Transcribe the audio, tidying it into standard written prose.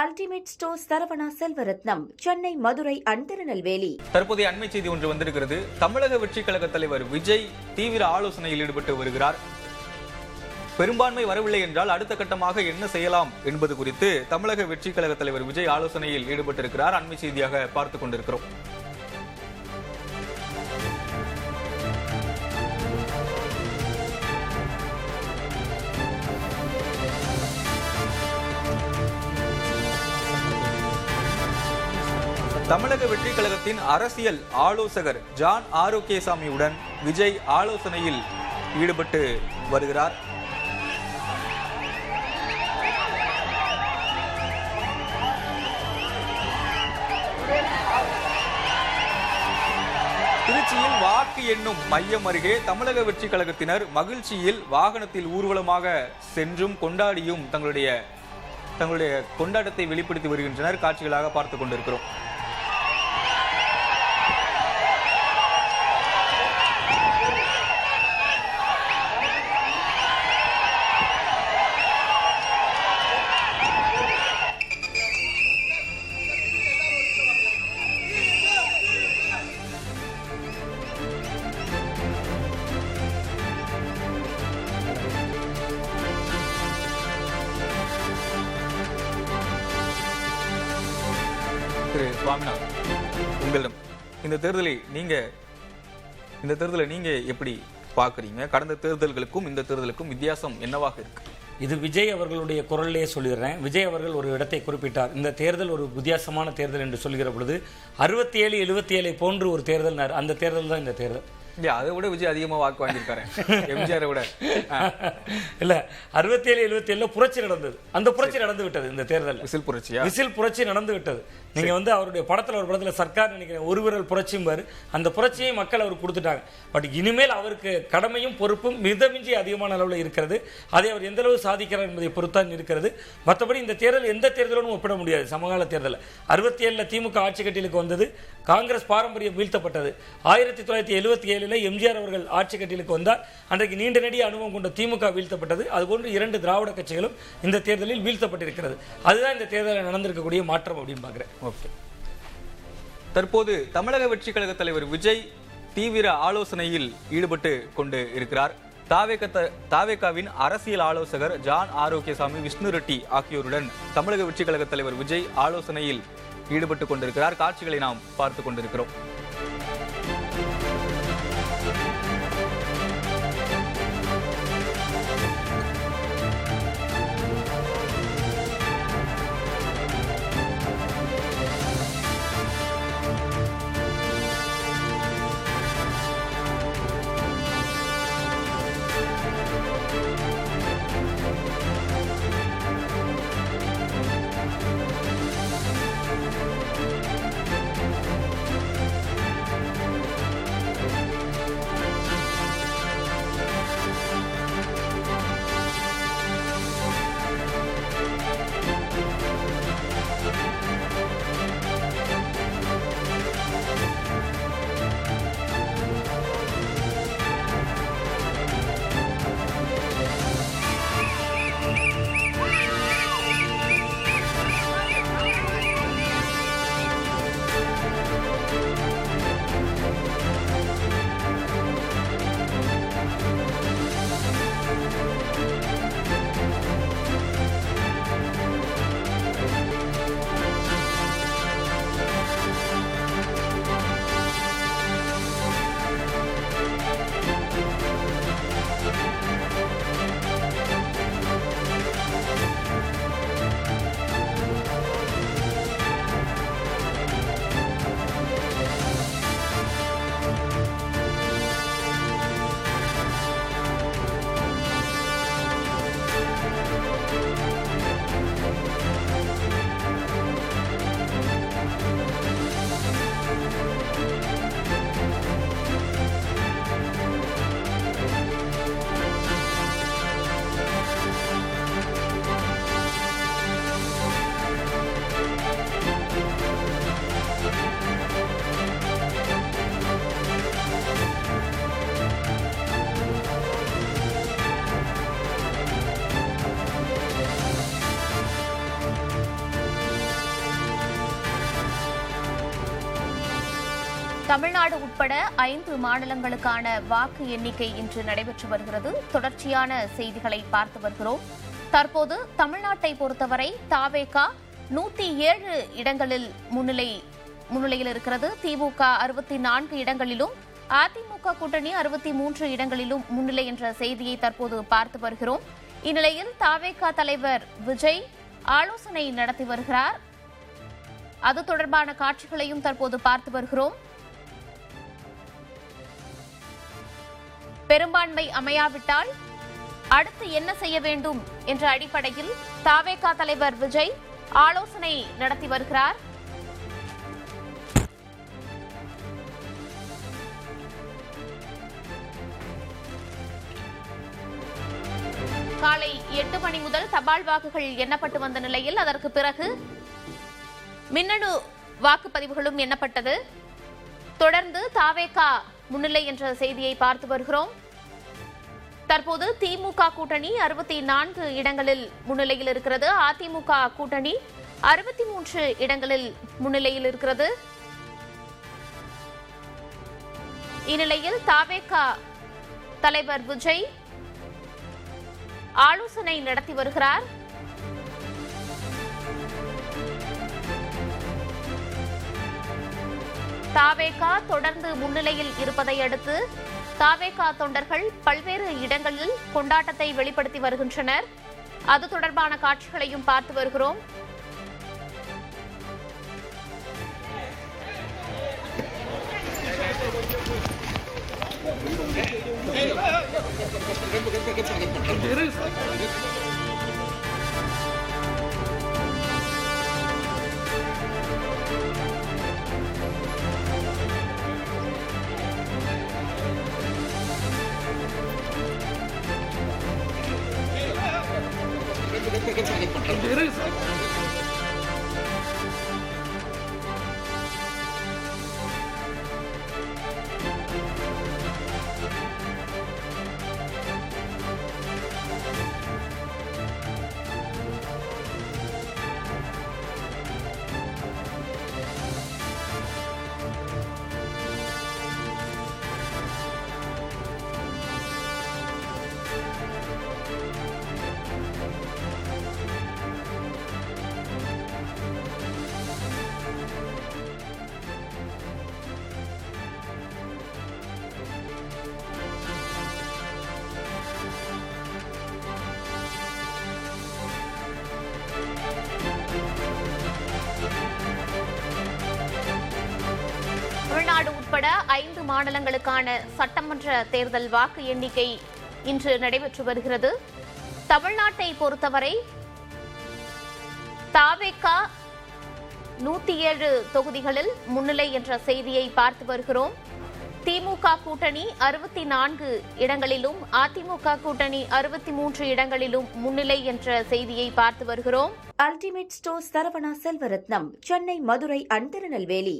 Ultimate stores Saravana Selvaratnam, Chennai, Madurai and Tirunelveli. தற்போதைய அண்மை செய்தி ஒன்று வந்திருக்கிறது. தமிழக வெற்றி கழக தலைவர் விஜய் தீவிர ஆலோசனையில் ஈடுபட்டு வருகிறார். பெரும்பான்மை வரவில்லை என்றால் அடுத்த கட்டமாக என்ன செய்யலாம் என்பது குறித்து தமிழக வெற்றி கழக தலைவர் விஜய் ஆலோசனையில் ஈடுபட்டிருக்கிறார். அண்மை செய்தியாக பார்த்துக் கொண்டிருக்கிறோம். தமிழக வெற்றி கழகத்தின் அரசியல் ஆலோசகர் ஜான் ஆரோக்கியசாமியுடன் விஜய் ஆலோசனையில் ஈடுபட்டு வருகிறார். திருச்சியில் வாக்கு எண்ணும் மையம் அருகே தமிழக வெற்றி கழகத்தினர் மகிழ்ச்சியில் வாகனத்தில் ஊர்வலமாக சென்றும் கொண்டாடியும் தங்களுடைய கொண்டாட்டத்தை வெளிப்படுத்தி வருகின்றனர். காட்சிகளாக பார்த்துக் கொண்டிருக்கிறோம். சுவாமிநாதன், உங்களிடம் இந்த தேர்தலை நீங்க எப்படி பாக்குறீங்க? கடந்த தேர்தல்களுக்கும் இந்த தேர்தலுக்கும் வித்தியாசம் என்னவாக இருக்கு? இது விஜய் அவர்களுடைய குரல்லையே சொல்லிடுறேன். விஜய் அவர்கள் ஒரு இடத்தை குறிப்பிட்டார். இந்த தேர்தல் ஒரு வித்தியாசமான தேர்தல் என்று சொல்கிற பொழுது 67, 77 போன்று ஒரு தேர்தல், அந்த தேர்தல் தான் இந்த தேர்தல். அதை விட விஜய் அதிகமா வாக்கு வாங்கியிருக்காரு எம்ஜிஆரை விட. இல்ல 67, 77 புரட்சி நடந்தது. அந்த புரட்சி நடந்து விட்டது. இந்த தேர்தல் விசில் புரட்சி நடந்து விட்டது. நீங்க அவருடைய ஒரு படத்துல சர்க்கார் நினைக்கிறேன் ஒரு விரல் புரட்சியும் பாரு, அந்த புரட்சியை மக்கள் அவருக்கு கொடுத்துட்டாங்க. பட் இனிமேல் அவருக்கு கடமையும் பொறுப்பும் மிதமிஞ்சி அதிகமான அளவில் இருக்கிறது. அதை அவர் எந்த அளவு சாதிக்கிறார் என்பதை பொறுத்தான் இருக்கிறது. மற்றபடி இந்த தேர்தல் எந்த தேர்தலும் ஒப்பிட முடியாது. சமகால தேர்தல் 67 திமுக ஆட்சி கட்டிலுக்கு வந்தது, காங்கிரஸ் பாரம்பரியம் வீழ்த்தப்பட்டது. 1977 எம்ஜிஆர் அவர்கள் ஆட்சி கட்டிலுக்கு வந்தார். அன்றைக்கு நீண்ட நெடிய அனுபவம் கொண்ட திமுக வீழ்த்தப்பட்டது. அதுபோன்று 2 திராவிட கட்சிகளும் இந்த தேர்தலில் வீழ்த்தப்பட்டிருக்கிறது. அதுதான் இந்த தேர்தலில் நடந்திருக்கக்கூடிய மாற்றம் அப்படின்னு பார்க்கிறேன். ஓகே. தற்போது தமிழக வெற்றி கழக தலைவர் விஜய் தீவிர ஆலோசனையில் ஈடுபட்டு கொண்டு இருக்கிறார். தாவேகாவின் அரசியல் ஆலோசகர் ஜான் ஆரோக்கியசாமி, விஷ்ணு ரெட்டி ஆகியோருடன் தமிழக வெற்றி கழக தலைவர் விஜய் ஆலோசனையில் ஈடுபட்டு கொண்டிருக்கிறார். காட்சிகளை நாம் பார்த்துக் கொண்டிருக்கிறோம். தமிழ்நாடு உட்பட 5 மாநிலங்களுக்கான வாக்கு எண்ணிக்கை இன்று நடைபெற்று வருகிறது. தொடர்ச்சியான செய்திகளை பார்த்து வருகிறோம். தற்போது தமிழ்நாட்டை பொறுத்தவரை தாவேகா 107 இடங்களில் முன்னிலையில் இருக்கிறது. திமுக 64 இடங்களிலும், அதிமுக கூட்டணி 63 இடங்களிலும் முன்னிலை என்ற செய்தியை தற்போது பார்த்து வருகிறோம். இந்நிலையில் தாவேகா தலைவர் விஜய் ஆலோசனை நடத்தி வருகிறார். அது தொடர்பான காட்சிகளையும் தற்போது பார்த்து வருகிறோம். பெரும்பான்மை அமையாவிட்டால் அடுத்து என்ன செய்ய வேண்டும் என்ற அடிப்படையில் தாவேகா தலைவர் விஜய் ஆலோசனை நடத்தி வருகிறார். காலை 8 மணி முதல் தபால் வாக்குகள் எண்ணப்பட்டு வந்த நிலையில் அதற்கு பிறகு மின்னணு வாக்குப்பதிவுகளும் எண்ணப்பட்டது. தொடர்ந்து தாவேகா முன்னிலை என்ற செய்தியை பார்த்து வருகிறோம். தற்போது திமுக கூட்டணி 64 இடங்களில் முன்னிலையில் இருக்கிறது. அதிமுக கூட்டணி 63 இடங்களில் முன்னிலையில் இருக்கிறது. இந்நிலையில் தாவேகா தலைவர் விஜய் ஆலோசனை நடத்தி வருகிறார். தாவேகா தொடர்ந்து முன்னிலையில் இருப்பதை அடுத்து தாவேகா தொண்டர்கள் பல்வேறு இடங்களில் கொண்டாட்டத்தை வெளிப்படுத்தி வருகின்றனர். அது தொடர்பான காட்சிகளையும் பார்த்து வருகிறோம். தமிழ்நாடு உட்பட 5 மாநிலங்களுக்கான சட்டமன்ற தேர்தல் வாக்கு எண்ணிக்கை இன்று நடைபெற்று வருகிறது. தமிழ்நாட்டை பொறுத்தவரை தாவேகா 107 தொகுதிகளில் முன்னிலை என்ற செய்தியை பார்த்து வருகிறோம். திமுக கூட்டணி 64 இடங்களிலும், அதிமுக கூட்டணி 63 இடங்களிலும் முன்னிலை என்ற செய்தியை பார்த்து வருகிறோம். Ultimate store Saravana Selvaratnam, Chennai, Madurai, Tirunelveli.